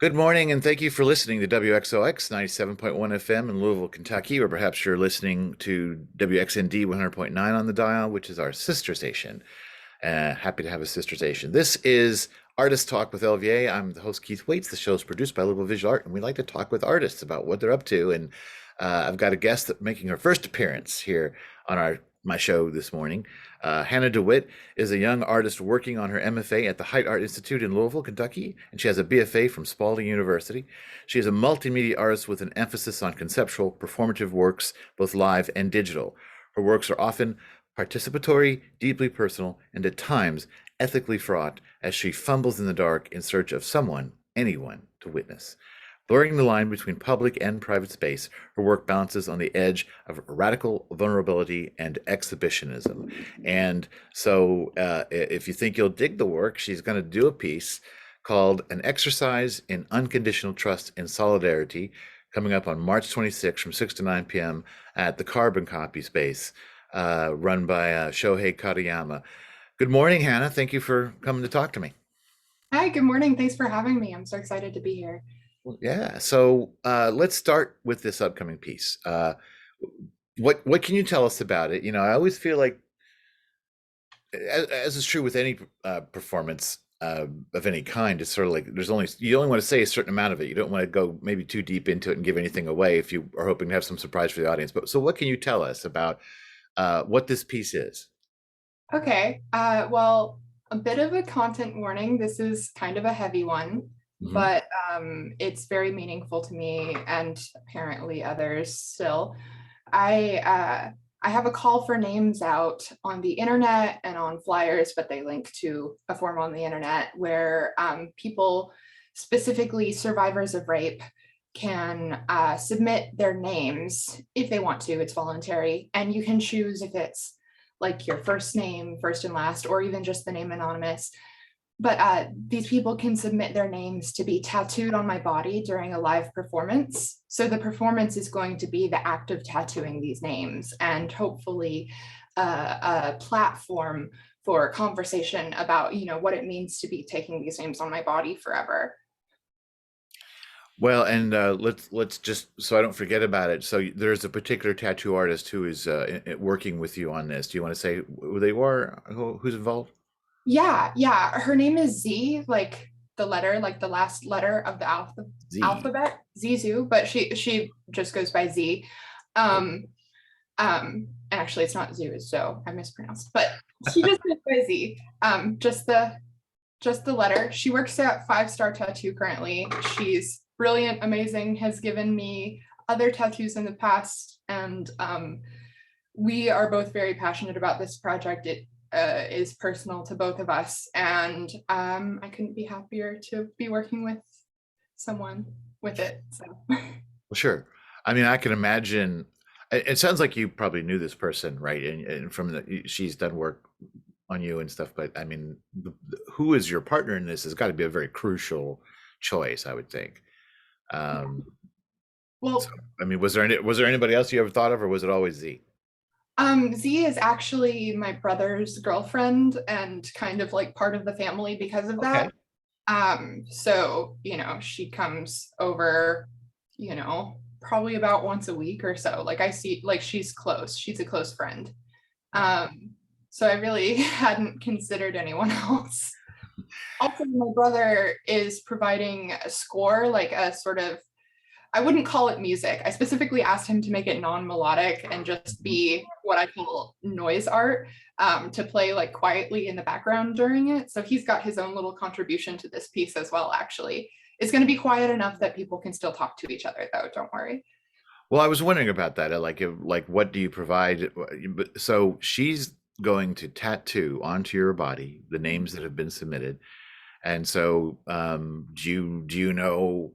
Good morning, and thank you for listening to WXOX 97.1 FM in Louisville, Kentucky, or perhaps you're listening to WXND 100.9 on the dial, which is our sister station. Happy to have a sister station. This is Artist Talk with LVA. I'm the host, Keith Waits. The show is produced by Louisville Visual Art, and we like to talk with artists about what they're up to. And I've got a guest that making her first appearance here on my show this morning. Hannah DeWitt is a young artist working on her MFA at the Height Art Institute in Louisville, Kentucky, and she has a BFA from Spalding University. She is a multimedia artist with an emphasis on conceptual, performative works, both live and digital. Her works are often participatory, deeply personal, and at times ethically fraught as she fumbles in the dark in search of someone, anyone, to witness. Blurring the line between public and private space, her work balances on the edge of radical vulnerability and exhibitionism. And so, if you think you'll dig the work, she's going to do a piece called An Exercise in Unconditional Trust and Solidarity, coming up on March 26th from 6 to 9 p.m. at the Carbon Copy Space, run by Shohei Katayama. Good morning, Hannah. Thank you for coming to talk to me. Hi, good morning. Thanks for having me. I'm so excited to be here. Well, yeah. So let's start with this upcoming piece. What can you tell us about it? I always feel like, as is true with any performance of any kind, it's sort of like you only want to say a certain amount of it. You don't want to go maybe too deep into it and give anything away if you are hoping to have some surprise for the audience. But so, what can you tell us about what this piece is? Okay, well, a bit of a content warning. This is kind of a heavy one, Hmm. but it's very meaningful to me and apparently others still. I have a call for names out on the internet and on flyers, but they link to a form on the internet where people, specifically survivors of rape, can submit their names if they want to. It's voluntary, and you can choose if it's like your first name, first and last, or even just the name anonymous. But these people can submit their names to be tattooed on my body during a live performance. So the performance is going to be the act of tattooing these names and hopefully a platform for conversation about, what it means to be taking these names on my body forever. Well, and let's just so I don't forget about it. So there's a particular tattoo artist who is working with you on this. Do you want to say who they were? Who's involved? Yeah. Her name is Z, like the letter, like the last letter of the Z. alphabet, Zizu, but she just goes by Z. Um, and actually it's not Zoo, it's Zoe. I mispronounced, but she just goes by Z. Just the letter. She works at Five Star Tattoo currently. She's brilliant, amazing, has given me other tattoos in the past, and we are both very passionate about this project. It is personal to both of us, and I couldn't be happier to be working with someone with it. So Well, sure. I mean, I can imagine. It sounds like you probably knew this person, right? And from she's done work on you and stuff. But I mean, who is your partner in this has got to be a very crucial choice, I would think. Um, so, well, I mean, was there anybody else you ever thought of, or was it always Z? Z is actually my brother's girlfriend and kind of like part of the family because of Okay. that. So, she comes over, probably about once a week or so. Like I see, like she's close. She's a close friend. Right. So I really hadn't considered anyone else. Also, my brother is providing a score, like a sort of, I wouldn't call it music. I specifically asked him to make it non-melodic and just Mhm. be what I call noise art, to play like quietly in the background during it. So he's got his own little contribution to this piece as well, actually. It's going to be quiet enough that people can still talk to each other, though. Don't worry. Well, I was wondering about that. Like, what do you provide? So she's going to tattoo onto your body the names that have been submitted. And so, do you know?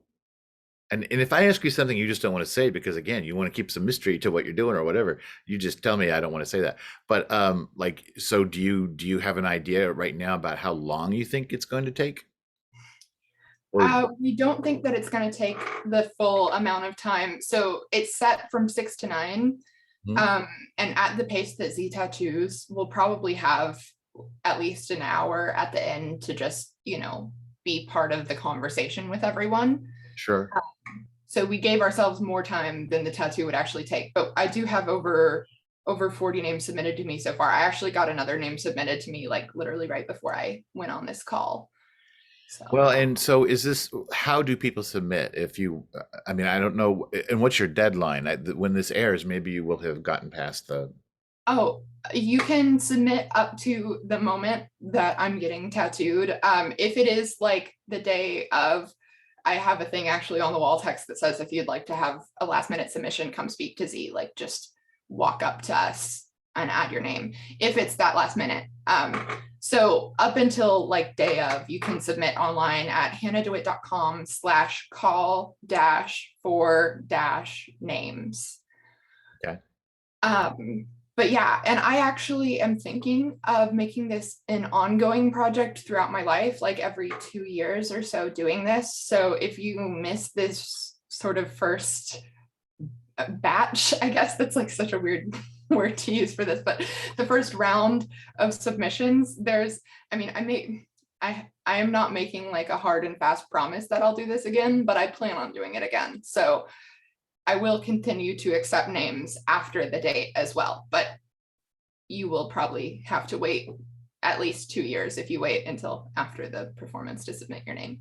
And if I ask you something you just don't want to say because again you want to keep some mystery to what you're doing or whatever, you just tell me I don't want to say that. But like, so do you have an idea right now about how long you think it's going to take? Or We don't think that it's going to take the full amount of time. So it's set from 6 to 9. Hmm? Um, and at the pace that Z tattoos, we'll probably have at least an hour at the end to just, be part of the conversation with everyone. Sure. So we gave ourselves more time than the tattoo would actually take. But I do have over 40 names submitted to me so far. I actually got another name submitted to me like literally right before I went on this call. So Well, and so is this, how do people submit if you, I mean, I don't know, and what's your deadline? When this airs, maybe you will have gotten past the, oh, you can submit up to the moment that I'm getting tattooed. If it is like the day of, I have a thing actually on the wall text that says if you'd like to have a last minute submission, come speak to Z, like just walk up to us and add your name if it's that last minute. So up until like day of, you can submit online at hannahdewitt.com/call-for-names. okay. But yeah, and I actually am thinking of making this an ongoing project throughout my life, like every 2 years or so doing this. So if you miss this sort of first batch, I guess that's like such a weird word to use for this, but the first round of submissions, I am not making like a hard and fast promise that I'll do this again, but I plan on doing it again. So I will continue to accept names after the date as well, but you will probably have to wait at least 2 years if you wait until after the performance to submit your name.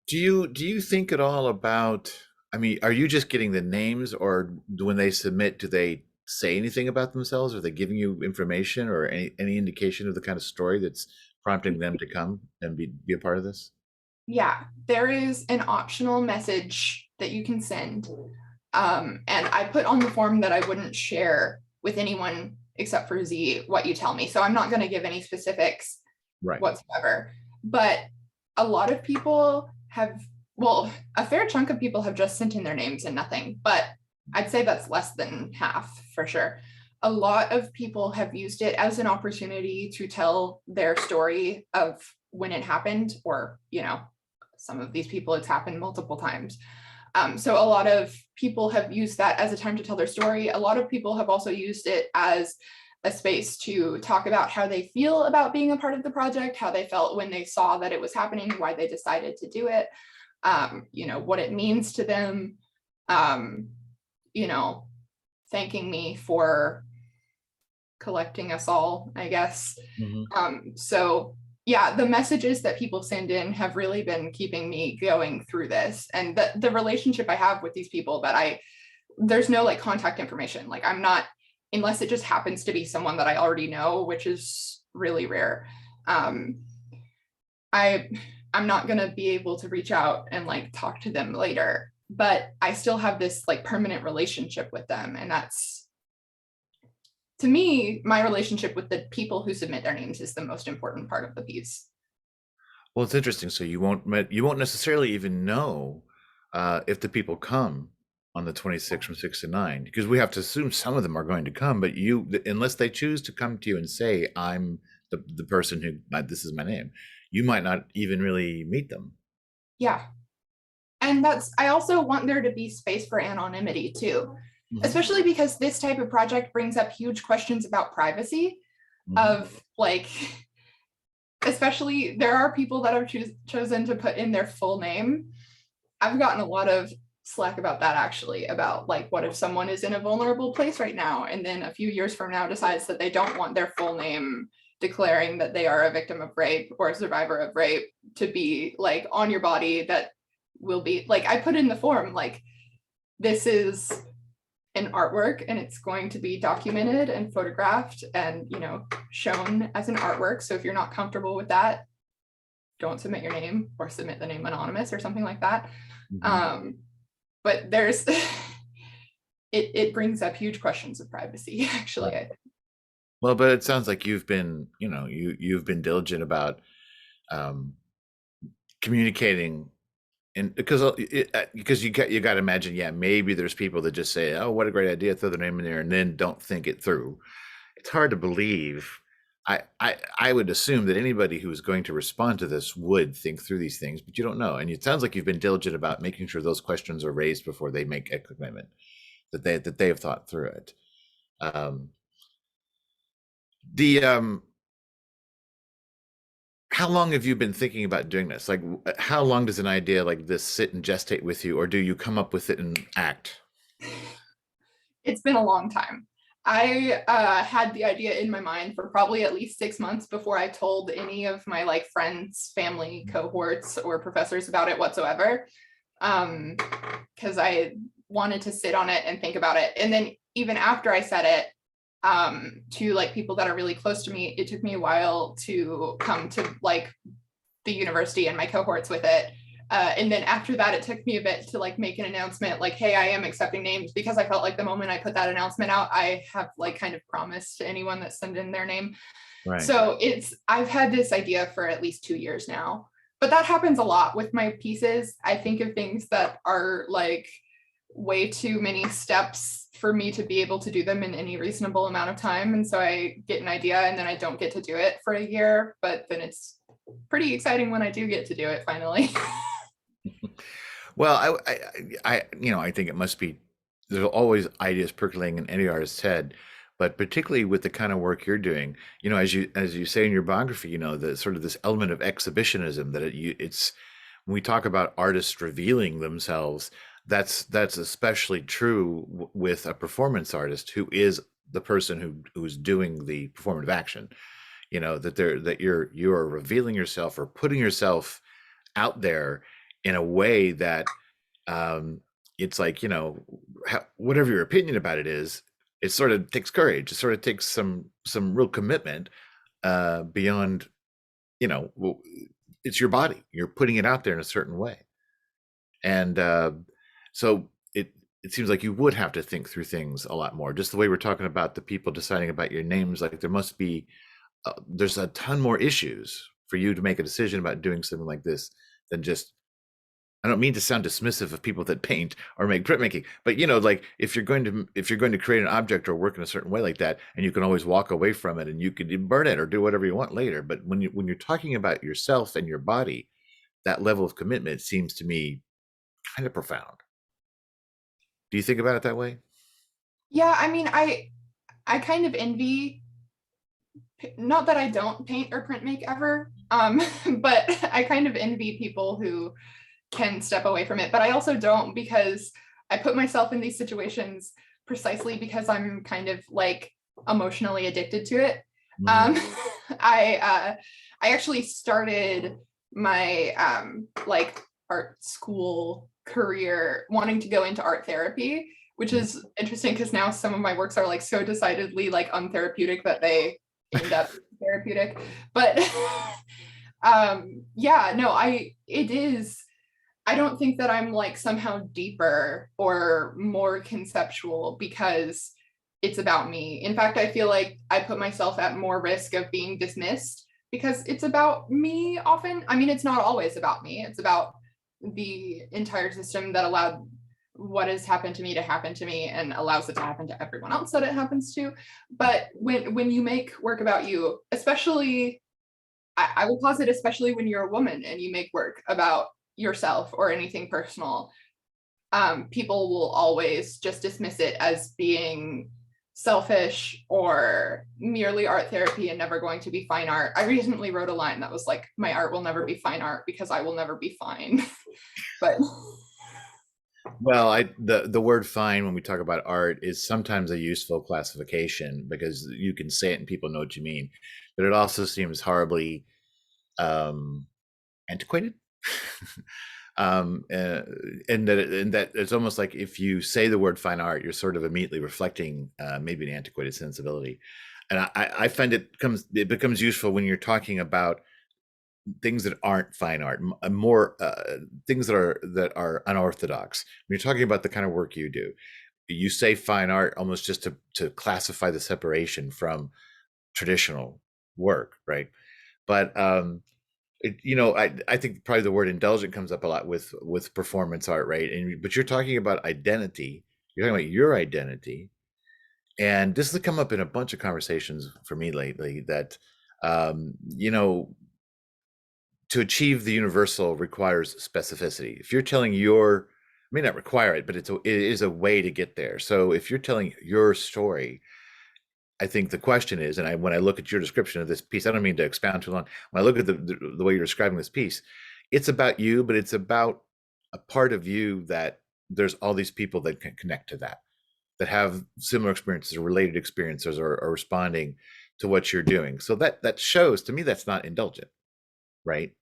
Do you think at all about, I mean, are you just getting the names, or when they submit, do they say anything about themselves? Are they giving you information or any indication of the kind of story that's prompting them to come and be a part of this? Yeah, there is an optional message that you can send. And I put on the form that I wouldn't share with anyone except for Z what you tell me. So I'm not going to give any specifics Right. whatsoever. But a lot of people have, well, a fair chunk of people have just sent in their names and nothing, but I'd say that's less than half for sure. A lot of people have used it as an opportunity to tell their story of when it happened, or, some of these people it's happened multiple times. So a lot of people have used that as a time to tell their story. A lot of people have also used it as a space to talk about how they feel about being a part of the project, how they felt when they saw that it was happening, why they decided to do it, what it means to them, um, you know, thanking me for collecting us all, I guess. Hmm. So yeah, the messages that people send in have really been keeping me going through this, and the relationship I have with these people, that there's no like contact information. Like I'm not, unless it just happens to be someone that I already know, which is really rare. Um, I I'm not gonna be able to reach out and like talk to them later, but I still have this like permanent relationship with them, and that's, to me, my relationship with the people who submit their names is the most important part of the piece. Well, it's interesting. So you won't necessarily even know if the people come on the 26th from 6 to 9, because we have to assume some of them are going to come, but unless they choose to come to you and say, I'm the person who, this is my name, you might not even really meet them. Yeah. And I also want there to be space for anonymity too, Hmm. especially because this type of project brings up huge questions about privacy Hmm. of like, especially there are people that have chosen to put in their full name. I've gotten a lot of slack about that, actually, about like, what if someone is in a vulnerable place right now and then a few years from now decides that they don't want their full name declaring that they are a victim of rape or a survivor of rape to be like on your body. That will be like, I put in the form like, this is an artwork and it's going to be documented and photographed and shown as an artwork. So if you're not comfortable with that, don't submit your name, or submit the name anonymous or something like that. Hmm. But there's it brings up huge questions of privacy, actually. Right. Well, but it sounds like you've been diligent about um, communicating. And because you got to imagine, yeah, maybe there's people that just say, "Oh, what a great idea," throw their name in there, and then don't think it through. It's hard to believe. I would assume that anybody who is going to respond to this would think through these things, but you don't know. And it sounds like you've been diligent about making sure those questions are raised before they make a commitment, that they have thought through it. Um, the how long have you been thinking about doing this? Like, how long does an idea like this sit and gestate with you, or do you come up with it and act? It's been a long time. I had the idea in my mind for probably at least 6 months before I told any of my like friends, family, cohorts, or professors about it whatsoever. Because I wanted to sit on it and think about it. And then even after I said it, to like people that are really close to me, it took me a while to come to like the university and my cohorts with it. And then after that, it took me a bit to like make an announcement like, hey, I am accepting names, because I felt like the moment I put that announcement out, I have like kind of promised to anyone that sent in their name. Right. So I've had this idea for at least 2 years now, but that happens a lot with my pieces. I think of things that are like way too many steps for me to be able to do them in any reasonable amount of time. And so I get an idea and then I don't get to do it for a year, but then it's pretty exciting when I do get to do it finally. Well, I think it must be, there's always ideas percolating in any artist's head, but particularly with the kind of work you're doing, as you say in your biography, the sort of this element of exhibitionism that it's when we talk about artists revealing themselves, that's especially true with a performance artist who is the person who's doing the performative action. That you're revealing yourself or putting yourself out there in a way that um, it's like whatever your opinion about it is, it sort of takes courage. It sort of takes some real commitment beyond well, it's your body. You're putting it out there in a certain way, and so it seems like you would have to think through things a lot more. Just the way we're talking about the people deciding about your names, like there must be there's a ton more issues for you to make a decision about doing something like this than just, I don't mean to sound dismissive of people that paint or make printmaking, but like if you're going to create an object or work in a certain way like that, and you can always walk away from it and you could burn it or do whatever you want later. But when you're talking about yourself and your body, that level of commitment seems to me kind of profound. Do you think about it that way? Yeah, I mean, I kind of envy, not that I don't paint or print make ever, but I kind of envy people who can step away from it. But I also don't, because I put myself in these situations precisely because I'm kind of like emotionally addicted to it. Mhm. Um, I actually started my like art school career wanting to go into art therapy, which is interesting because now some of my works are like so decidedly like untherapeutic that they end up therapeutic. But yeah, no, it is, I don't think that I'm like somehow deeper or more conceptual because it's about me. In fact, I feel like I put myself at more risk of being dismissed because it's about me often. I mean, it's not always about me, it's about the entire system that allowed what has happened to me and allows it to happen to everyone else that it happens to. But when you make work about you, especially, I would posit, especially when you're a woman and you make work about yourself or anything personal, people will always just dismiss it as being selfish or merely art therapy and never going to be fine art. I recently wrote a line that was like, my art will never be fine art because I will never be fine. But Well, the word "fine" when we talk about art is sometimes a useful classification because you can say it and people know what you mean, but it also seems horribly um, antiquated. um, uh, and that it's almost like if you say the word "fine art," you're sort of immediately reflecting maybe an antiquated sensibility. And I find it becomes useful when you're talking about things that aren't fine art, more things that are unorthodox. When you're talking about the kind of work you do, you say fine art almost just to classify the separation from traditional work, right? But I think probably the word indulgent comes up a lot with performance art, right? But you're talking about identity. You're talking about your identity, and this has come up in a bunch of conversations for me lately. That um, you know to achieve the universal requires specificity. If you're telling your, may not require it, but it is a way to get there. So if you're telling your story, I think the question is, and when I look at your description of this piece, I don't mean to expound too long. When I look at the way you're describing this piece, it's about you, but it's about a part of you that there's all these people that can connect to that have similar experiences or related experiences or are responding to what you're doing. So that shows to me that's not indulgent, right?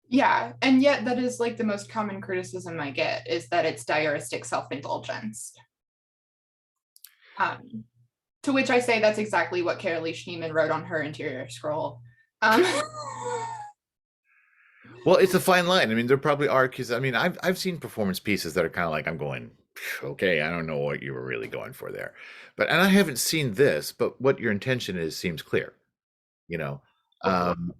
Yeah, and yet that is like the most common criticism I get is that it's diaristic self-indulgence. Um, to which I say that's exactly what Carolee Schneemann wrote on her interior scroll. Um, Well, it's a fine line. I mean, there probably are because I mean, I've seen performance pieces that are kind of like I'm going, okay, I don't know what you were really going for there, but and I haven't seen this, but what your intention is seems clear, you know, and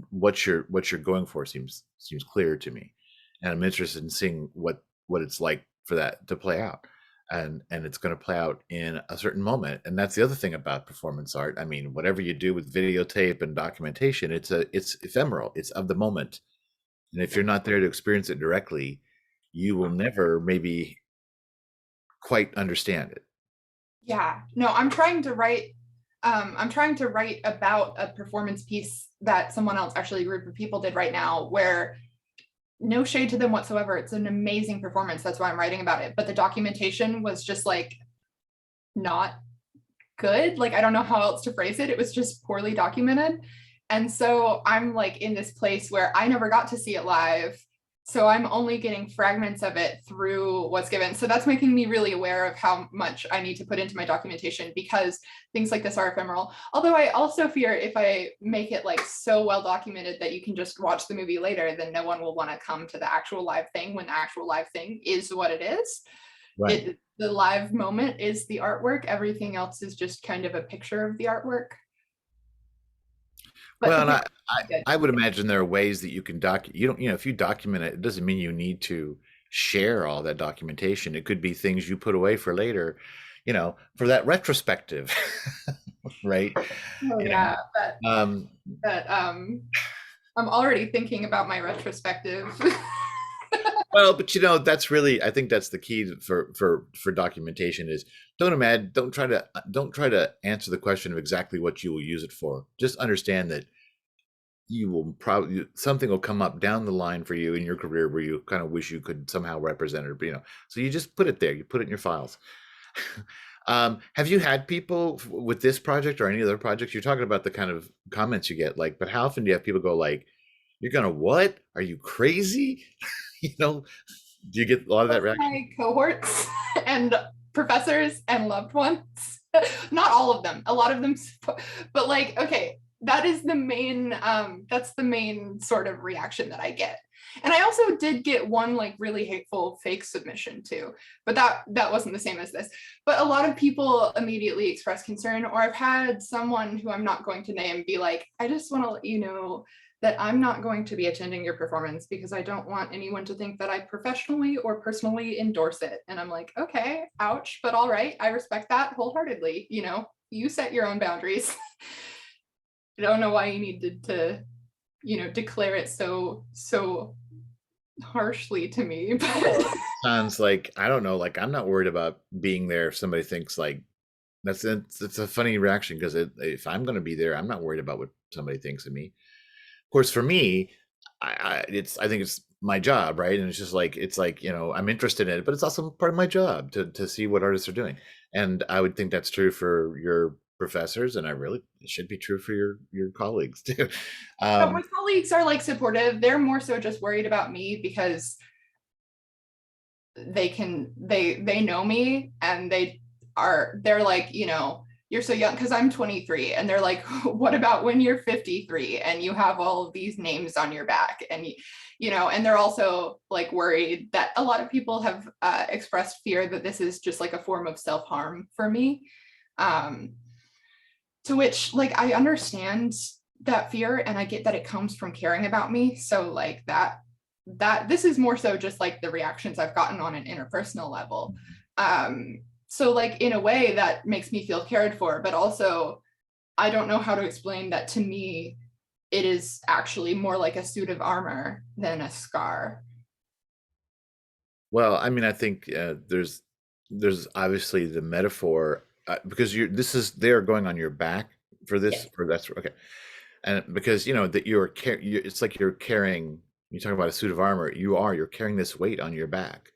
what you're going for seems clear to me, and I'm interested in seeing what it's like for that to play out, and it's going to play out in a certain moment, and that's the other thing about performance art. I mean, whatever you do with videotape and documentation, it's ephemeral, it's of the moment, and if you're not there to experience it directly, you will never maybe quite understand it. yeah, no, I'm trying to write about a performance piece that someone else, actually a group of people did right now, where no shade to them whatsoever. It's an amazing performance. That's why I'm writing about it. But the documentation was just like not good. Like, I don't know how else to phrase it. It was just poorly documented. And so I'm like in this place where I never got to see it live. So I'm only getting fragments of it through what's given. So that's making me really aware of how much I need to put into my documentation, because things like this are ephemeral. Although I also fear if I make it like so well documented that you can just watch the movie later, then no one will want to come to the actual live thing, when the actual live thing is what it is. Right. The live moment is the artwork. Everything else is just kind of a picture of the artwork. But Well, the and picture is good. I would imagine there are ways that you can you don't, if you document it, it doesn't mean you need to share all that documentation. It could be things you put away for later, for that retrospective, right? Oh You yeah, know, that I'm already thinking about my retrospective. well, but that's really, I think that's the key for documentation is don't try to answer the question of exactly what you will use it for. Just understand that you will probably something will come up down the line for you in your career where you kind of wish you could somehow represent it, so you just put it there, you put it in your files. Have you had people with this project or any other projects? You're talking about the kind of comments you get, like, but how often do you have people go like, "You're gonna what? Are you crazy?" you know, do you get a lot of that reaction? My cohorts and professors and loved ones. Not all of them, a lot of them, but like, okay, that's the main sort of reaction that I get. And I also did get one like really hateful fake submission too, but that wasn't the same as this. But a lot of people immediately express concern, or I've had someone who I'm not going to name be like, I just want to let you know that I'm not going to be attending your performance because I don't want anyone to think that I professionally or personally endorse it. And I'm like, okay, ouch, but all right, I respect that wholeheartedly. You set your own boundaries. I don't know why you needed to, declare it so harshly to me. But Sounds like, I don't know, like, I'm not worried about being there if somebody thinks like it's a funny reaction because if I'm going to be there, I'm not worried about what somebody thinks of me. Of course, for me, I think it's my job, right? And it's like I'm interested in it, but it's also part of my job to see what artists are doing. And I would think that's true for your professors, and it should be true for your colleagues too. my colleagues are like supportive. They're more so just worried about me because they know me, and they're like, you're so young, because I'm 23, and they're like, what about when you're 53 and you have all of these names on your back? And and they're also like worried that a lot of people have expressed fear that this is just like a form of self-harm for me, to which, like, I understand that fear, and I get that it comes from caring about me. So like that this is more so just like the reactions I've gotten on an interpersonal level. So like in a way that makes me feel cared for, but also I don't know how to explain that to me it is actually more like a suit of armor than a scar. Well, I mean, I think there's obviously the metaphor because they're going on your back for this, Yes. or that's okay. And because that it's like you're carrying, you talk about a suit of armor, you're carrying this weight on your back.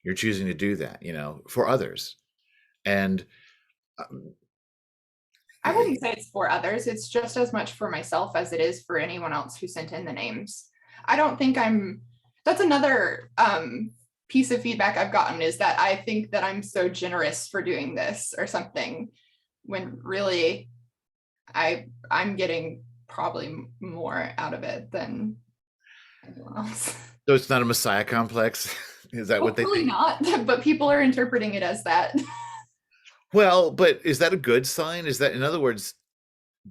You're choosing to do that, for others. And um, I wouldn't say it's for others. It's just as much for myself as it is for anyone else who sent in the names. I don't think that's another piece of feedback I've gotten, is that I think that I'm so generous for doing this or something, when really I'm getting probably more out of it than anyone else. so it's not a messiah complex. Is that what they Hopefully think? not, but people are interpreting it as that. Well, but is that a good sign? Is that, in other words,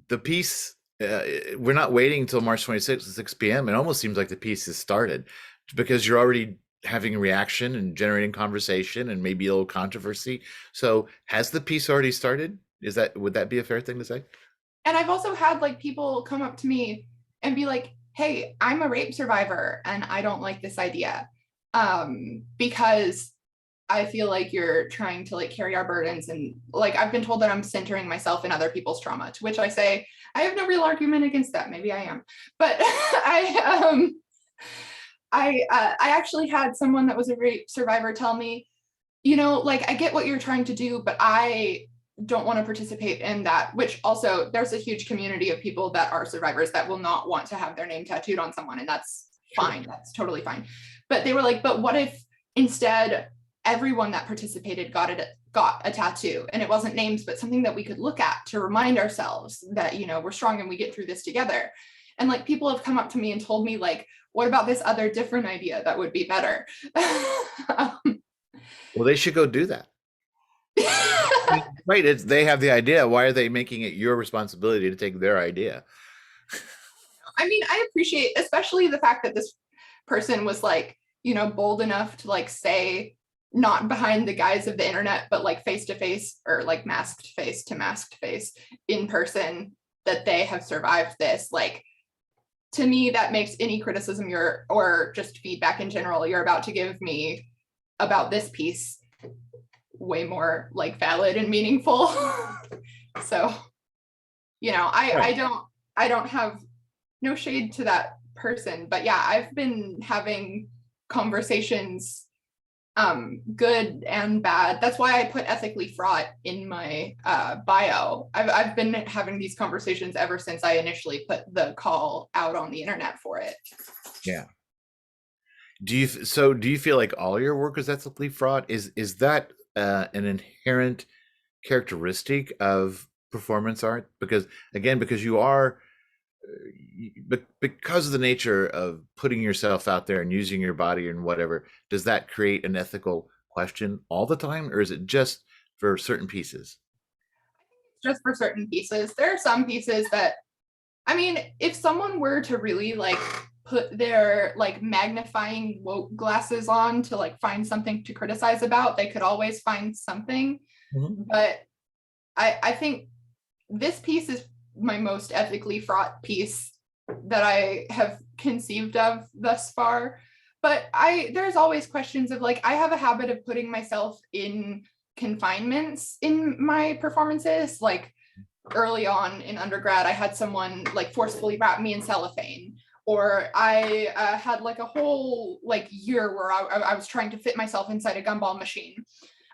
the piece, we're not waiting until March 26th at 6 p.m. It almost seems like the piece has started, because you're already having a reaction and generating conversation and maybe a little controversy. So has the piece already started? Would that be a fair thing to say? And I've also had like people come up to me and be like, hey, I'm a rape survivor and I don't like this idea, because I feel like you're trying to like carry our burdens. And like, I've been told that I'm centering myself in other people's trauma, to which I say, I have no real argument against that. Maybe I am, but I actually had someone that was a rape survivor tell me, like, I get what you're trying to do, but I don't want to participate in that. Which also, there's a huge community of people that are survivors that will not want to have their name tattooed on someone, and that's Sure. fine. That's totally fine. But they were like, but what if instead everyone that participated got a tattoo, and it wasn't names, but something that we could look at to remind ourselves that we're strong and we get through this together. And like, people have come up to me and told me like, what about this other different idea that would be better? Well, they should go do that. Right. They have the idea. Why are they making it your responsibility to take their idea? I mean, I appreciate especially the fact that this person was like, bold enough to like say, not behind the guise of the internet, but like face to face, or like masked face to masked face in person, that they have survived this. Like, to me, that makes any criticism or just feedback in general you're about to give me about this piece way more like valid and meaningful. So, Right. I don't have, no shade to that person, but yeah, I've been having conversations, good and bad. That's why I put ethically fraught in my bio. I've been having these conversations ever since I initially put the call out on the internet for it. Yeah. Do you feel like all your work is ethically fraught? Is that an inherent characteristic of performance art? Because again, because you are, but because of the nature of putting yourself out there and using your body and whatever, does that create an ethical question all the time, or is it just for certain pieces? Just for certain pieces. There are some pieces that, I mean, if someone were to really like put their like magnifying woke glasses on to like find something to criticize about, they could always find something. Mhm. But I think this piece is my most ethically fraught piece that I have conceived of thus far. But there's always questions of like, I have a habit of putting myself in confinements in my performances. Like, early on in undergrad, I had someone like forcefully wrap me in cellophane, or I had like a whole like year where I was trying to fit myself inside a gumball machine.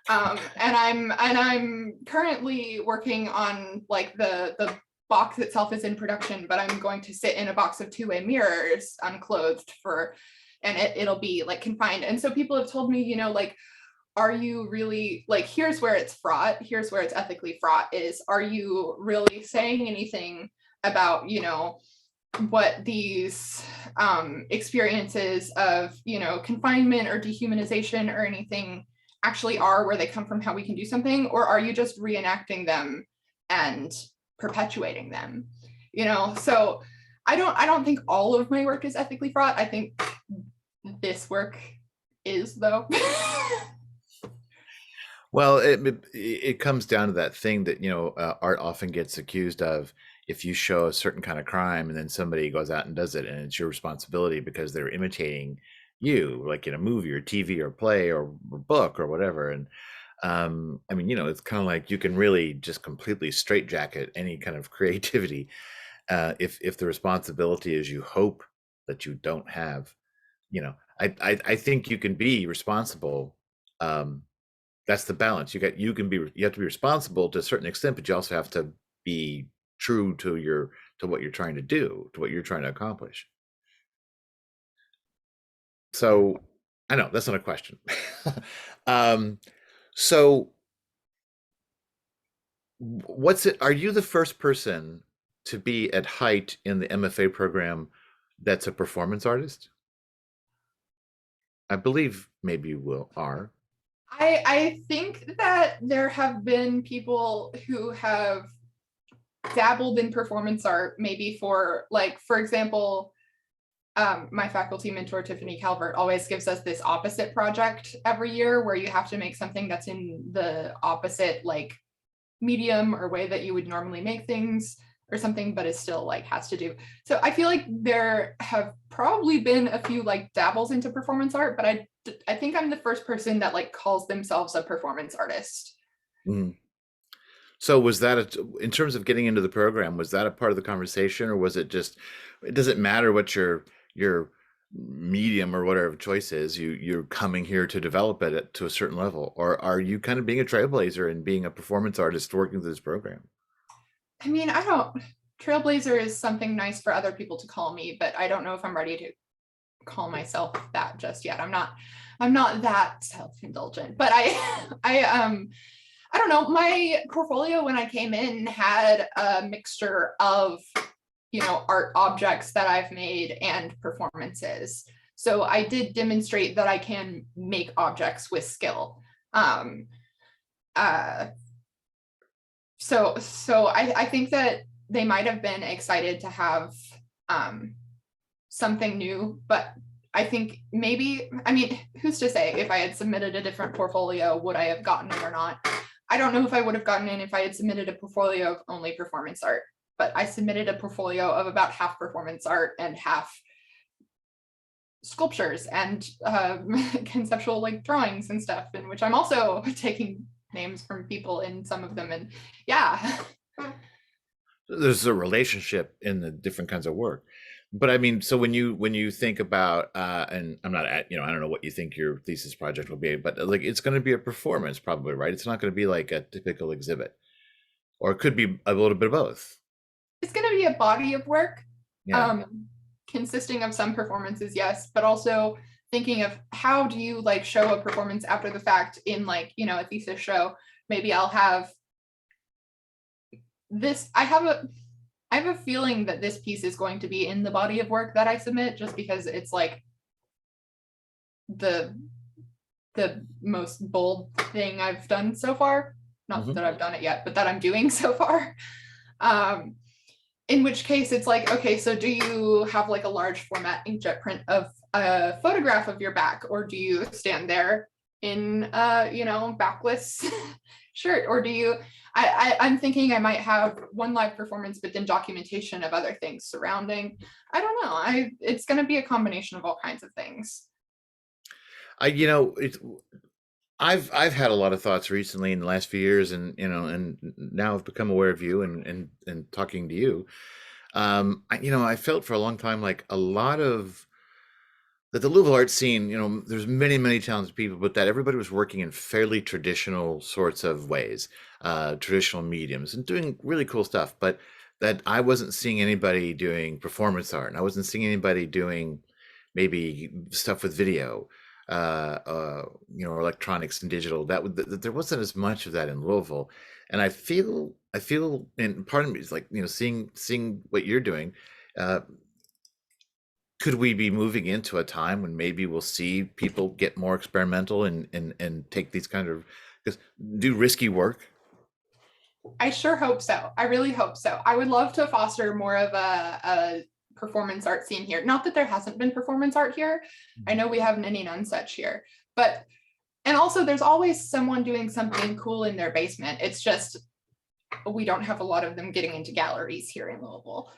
And I'm currently working on like the box itself is in production, but I'm going to sit in a box of two-way mirrors unclothed and it'll be like confined. And so people have told me, like, are you really like, here's where it's fraught, here's where it's ethically fraught, is, are you really saying anything about what these experiences of confinement or dehumanization or anything actually are, where they come from, how we can do something, or are you just reenacting them and perpetuating them? So I don't think all of my work is ethically fraught. I think this work is, though. Well, it comes down to that thing that art often gets accused of. If you show a certain kind of crime and then somebody goes out and does it, and it's your responsibility because they're imitating you, like in a movie or TV or play or book or whatever. And I mean, it's kind of like you can really just completely straitjacket any kind of creativity if the responsibility is you hope that you don't have. I think you can be responsible. Um, that's the balance. You have to be responsible to a certain extent, but you also have to be true to what you're trying to do, to what you're trying to accomplish. So I know that's not a question. um, so what's it? Are you the first person to be at height in the MFA program that's a performance artist? I believe maybe you will are. I think that there have been people who have dabbled in performance art, maybe for, like, for example, my faculty mentor, Tiffany Calvert, always gives us this opposite project every year where you have to make something that's in the opposite, like, medium or way that you would normally make things or something, but it still like has to do. So I feel like there have probably been a few like dabbles into performance art, but I think I'm the first person that like calls themselves a performance artist. Mm. So was that in terms of getting into the program, was that a part of the conversation, or was it just, it doesn't matter what your medium or whatever choice is, you're coming here to develop it to a certain level, or are you kind of being a trailblazer and being a performance artist working through this program? I mean, I don't, Trailblazer is something nice for other people to call me, but I don't know if I'm ready to call myself that just yet. I'm not that self-indulgent, but I don't know, my portfolio when I came in had a mixture of, art objects that I've made and performances. So I did demonstrate that I can make objects with skill. Um, uh, so I think that they might have been excited to have something new, but I think maybe, I mean, who's to say if I had submitted a different portfolio, would I have gotten it or not? I don't know if I would have gotten in if I had submitted a portfolio of only performance art, but I submitted a portfolio of about half performance art and half sculptures and conceptual like drawings and stuff, in which I'm also taking names from people in some of them. And yeah. There's a relationship in the different kinds of work. But I mean, so when you think about and I'm not at, I don't know what you think your thesis project will be, but like it's going to be a performance probably, right? It's not going to be like a typical exhibit, or it could be a little bit of both. It's going to be a body of work, Yeah. consisting of some performances, yes, but also thinking of how do you like show a performance after the fact in like, a thesis show. Maybe I'll have this, I have a feeling that this piece is going to be in the body of work that I submit, just because it's like the most bold thing I've done so far. Not that I've done it yet, but that I'm doing so far. In which case it's like, okay, so do you have like a large format inkjet print of a photograph of your back, or do you stand there in backless shirt, or do you, I'm thinking I might have one live performance, but then documentation of other things surrounding. I don't know. It's going to be a combination of all kinds of things. I've had a lot of thoughts recently in the last few years, and and now I've become aware of you and talking to you. I felt for a long time like a lot of that the Louisville art scene, there's many talented people, but that everybody was working in fairly traditional sorts of ways, traditional mediums, and doing really cool stuff. But that I wasn't seeing anybody doing performance art, and I wasn't seeing anybody doing maybe stuff with video, electronics and digital. There wasn't as much of that in Louisville, and I feel, and part of me is like, seeing what you're doing. Uh, could we be moving into a time when maybe we'll see people get more experimental and take these kind of, because do risky work? I sure hope so. I really hope so. I would love to foster more of a performance art scene here. Not that there hasn't been performance art here. I know we have any none such here, but, and also there's always someone doing something cool in their basement. It's just, we don't have a lot of them getting into galleries here in Louisville.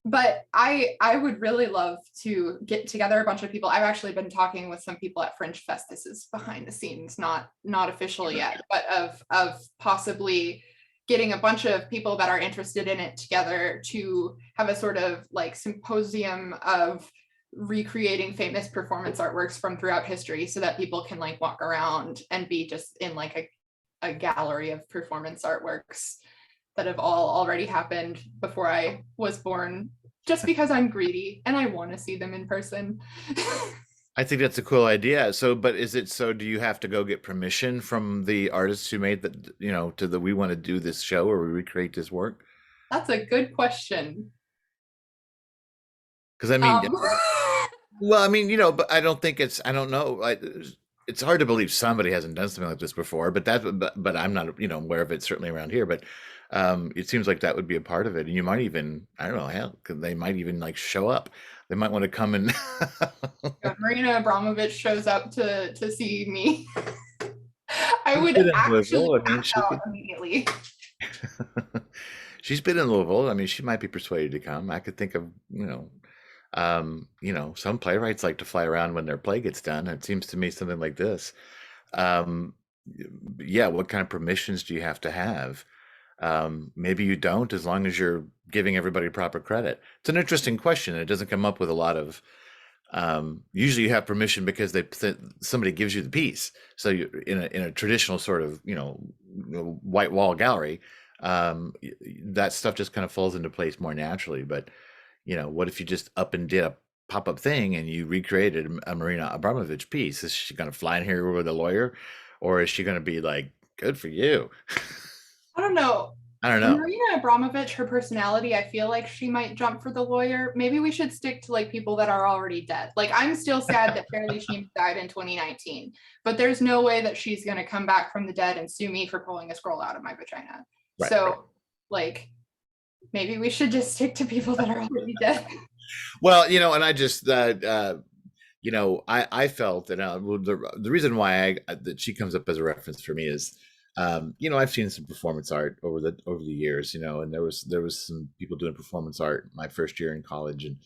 but I would really love to get together a bunch of people. I've actually been talking with some people at Fringe Fest. This is behind the scenes, not official yet, but of possibly getting a bunch of people that are interested in it together to have a sort of like symposium of recreating famous performance artworks from throughout history, so that people can like walk around and be just in like a gallery of performance artworks that have all already happened before I was born, just because I'm greedy and I want to see them in person. I think that's a cool idea. So, but is it so? Do you have to go get permission from the artists who made that? To the we want to do this show or we recreate this work? That's a good question. Because I mean, Um, well, I mean, but I don't think it's. I don't know. It's hard to believe somebody hasn't done something like this before. But I'm not, aware of it certainly around here. But it seems like that would be a part of it, and you might even, I don't know, hell, they might even like show up. They might want to come and. Marina Abramovic shows up to see me. I She's would been in actually Louisville. I mean, pass out immediately. she's been in Louisville. I mean, she might be persuaded to come. I could think of, some playwrights like to fly around when their play gets done. It seems to me something like this. Um, yeah, what kind of permissions do you have to have? Maybe you don't, as long as you're giving everybody proper credit. It's an interesting question. It doesn't come up with a lot of. Usually, you have permission because somebody gives you the piece. So you in a traditional sort of white wall gallery, that stuff just kind of falls into place more naturally. But what if you just up and did a pop-up thing and you recreated a Marina Abramovic piece? Is she going to fly in here with a lawyer, or is she going to be like, good for you? I don't know. I don't know. Marina Abramovic, her personality, I feel like she might jump for the lawyer. Maybe we should stick to like people that are already dead. Like I'm still sad that Fairly Sheen died in 2019, but there's no way that she's going to come back from the dead and sue me for pulling a scroll out of my vagina. Right, So right. like maybe we should just stick to people that are already dead. Well, and I just I felt that the reason why that she comes up as a reference for me is, I've seen some performance art over the years, and there was some people doing performance art my first year in college and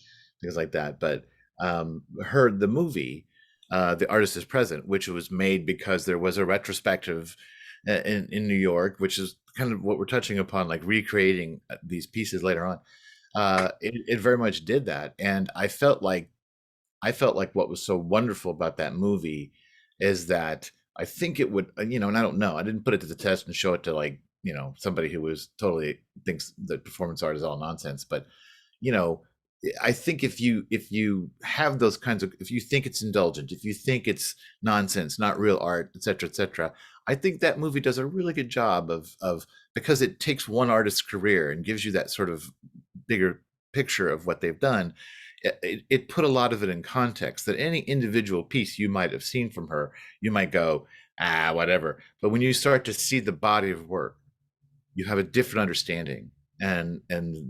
things like that. But the movie, The Artist is Present, which was made because there was a retrospective in New York, which is kind of what we're touching upon, like recreating these pieces later on. It very much did that, and I felt like what was so wonderful about that movie is that I think it would, and I don't know, I didn't put it to the test and show it to like, somebody who was totally thinks that performance art is all nonsense. But, you know, I think if you have those kinds of, if you think it's indulgent, if you think it's nonsense, not real art, et cetera, et cetera, I think that movie does a really good job of because it takes one artist's career and gives you that sort of bigger picture of what they've done. It put a lot of it in context that any individual piece you might have seen from her, you might go, whatever. But when you start to see the body of work, you have a different understanding, and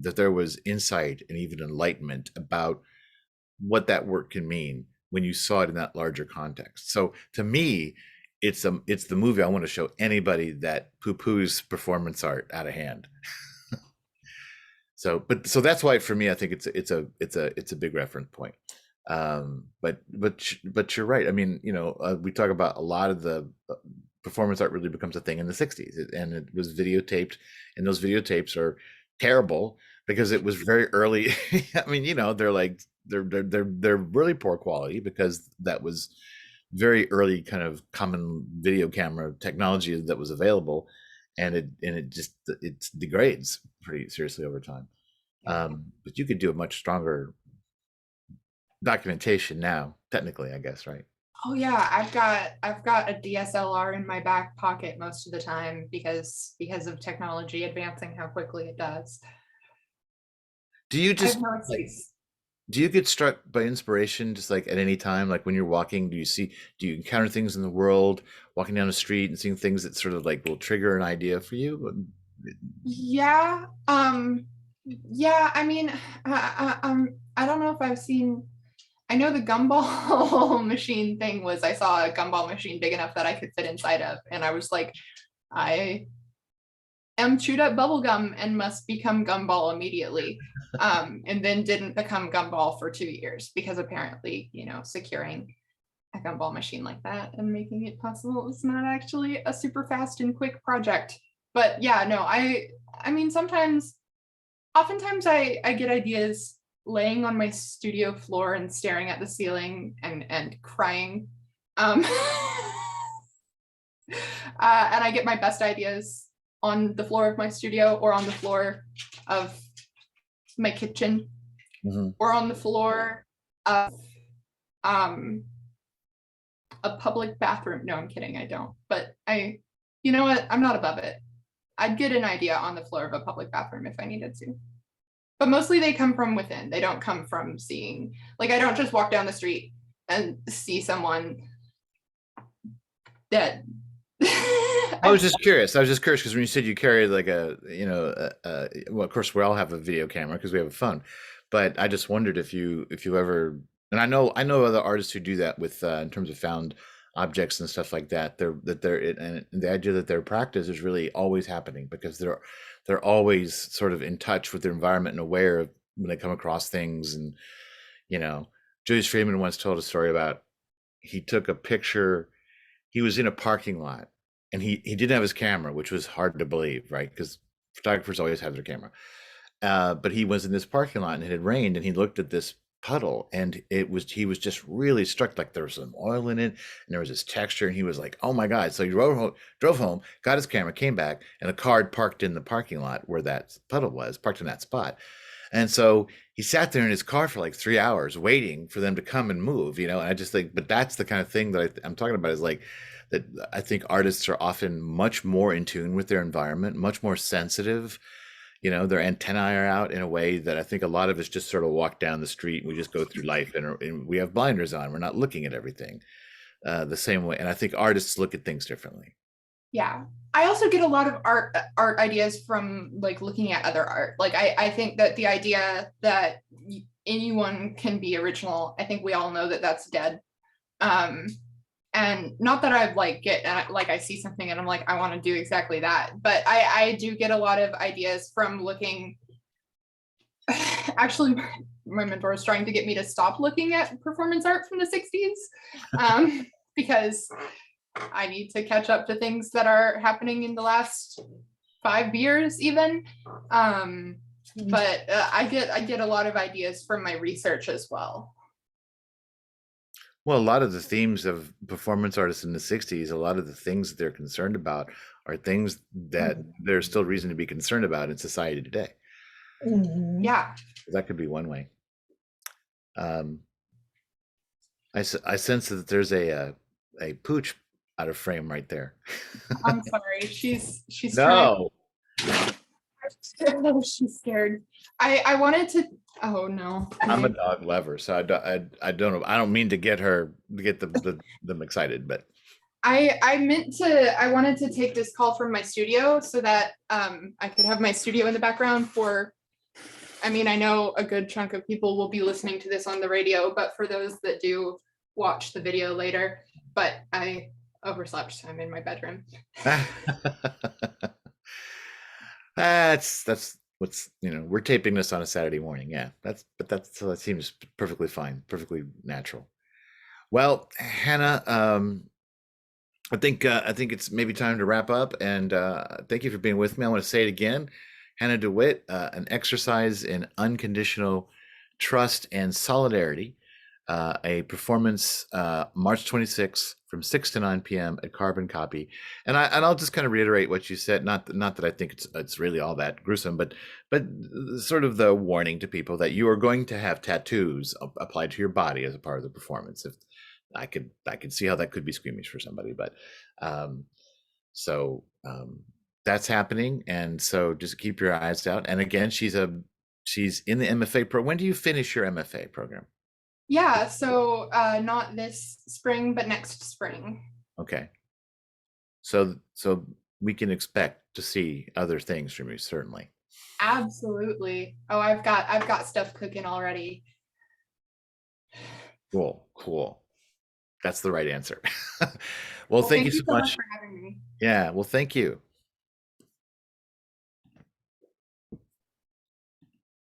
that there was insight and even enlightenment about what that work can mean when you saw it in that larger context. So to me, it's the movie I want to show anybody that poo-poos performance art out of hand. So that's why for me I think it's a big reference point. But you're right. I mean, we talk about a lot of the performance art really becomes a thing in the 60s, and it was videotaped, and those videotapes are terrible because it was very early. I mean, they're like they're really poor quality because that was very early kind of common video camera technology that was available, and it degrades pretty seriously over time. But you could do a much stronger documentation now, technically, I guess, right? Oh yeah, I've got a DSLR in my back pocket most of the time because of technology advancing how quickly it does. Do you I have just no like excuse. do you get struck by inspiration just like at any time? Like when you're walking, do you encounter things in the world, walking down the street and seeing things that sort of like will trigger an idea for you? Yeah, yeah. I mean, I don't know if I've seen. I know the gumball machine thing was I saw a gumball machine big enough that I could fit inside of, and I was like, I am chewed up bubble gum and must become gumball immediately. And then didn't become gumball for 2 years because apparently, securing a gumball machine like that and making it possible is not actually a super fast and quick project. But yeah, no, I mean, oftentimes I get ideas laying on my studio floor and staring at the ceiling and crying. And I get my best ideas on the floor of my studio or on the floor of my kitchen or on the floor of a public bathroom. No, I'm kidding. I don't. But you know what? I'm not above it. I'd get an idea on the floor of a public bathroom if I needed to. But mostly they come from within. They don't come from seeing, like, I don't just walk down the street and see someone dead. I was just curious because when you said you carry like well, of course we all have a video camera because we have a phone, but I just wondered if you ever, and I know other artists who do that with in terms of found objects and stuff like that. And the idea that their practice is really always happening because they're always sort of in touch with their environment and aware of when they come across things. And Julius Freeman once told a story about he took a picture. He was in a parking lot and he didn't have his camera, which was hard to believe, right? Because photographers always have their camera. But he was in this parking lot and it had rained and he looked at this puddle and he was just really struck, like there was some oil in it and there was this texture and he was like, oh my God. So he drove home, got his camera, came back, and a car had parked in the parking lot where that puddle was, parked in that spot. And so he sat there in his car for like 3 hours waiting for them to come and move, and I just think, but that's the kind of thing that I'm talking about, is like that. I think artists are often much more in tune with their environment, much more sensitive. Their antennae are out in a way that I think a lot of us just sort of walk down the street and we just go through life and we have blinders on. We're not looking at everything the same way. And I think artists look at things differently. Yeah. I also get a lot of art ideas from like looking at other art. Like I think that the idea that anyone can be original, I think we all know that that's dead. And not that I I see something and I'm like, I want to do exactly that. But I do get a lot of ideas from looking. Actually, my mentor is trying to get me to stop looking at performance art from the 60s because I need to catch up to things that are happening in the last 5 years even. But I get a lot of ideas from my research as well. Well, a lot of the themes of performance artists in the 60s, a lot of the things that they're concerned about are things that there's still reason to be concerned about in society today. Yeah. That could be one way. I sense that there's a pooch out of frame right there. I'm sorry. She's No. She's scared. I wanted to. Oh no. I'm a dog lover, so I don't know. I don't mean to get them excited, but I wanted to take this call from my studio so that I could have my studio in the background for. I mean, I know a good chunk of people will be listening to this on the radio, but for those that do watch the video later, but I overslept. I'm in my bedroom. That's what's, we're taping this on a Saturday morning. Yeah, that seems perfectly fine, perfectly natural. Well, Hannah, I think it's maybe time to wrap up, and thank you for being with me. I want to say it again. Hannah DeWitt, An Exercise in Unconditional Trust and Solidarity, a performance March 26th from 6 to 9 p.m. at Carbon Copy. And I'll just kind of reiterate what you said. Not that I think it's really all that gruesome, but sort of the warning to people that you are going to have tattoos applied to your body as a part of the performance. If I could see how that could be squeamish for somebody, but that's happening, and so just keep your eyes out. And again, she's in the MFA pro. When do you finish your MFA program? Yeah, so not this spring, but next spring. Okay. So we can expect to see other things from you, certainly. Absolutely. Oh, I've got stuff cooking already. Cool. That's the right answer. Well, thank you so much for having me. Yeah, well, thank you.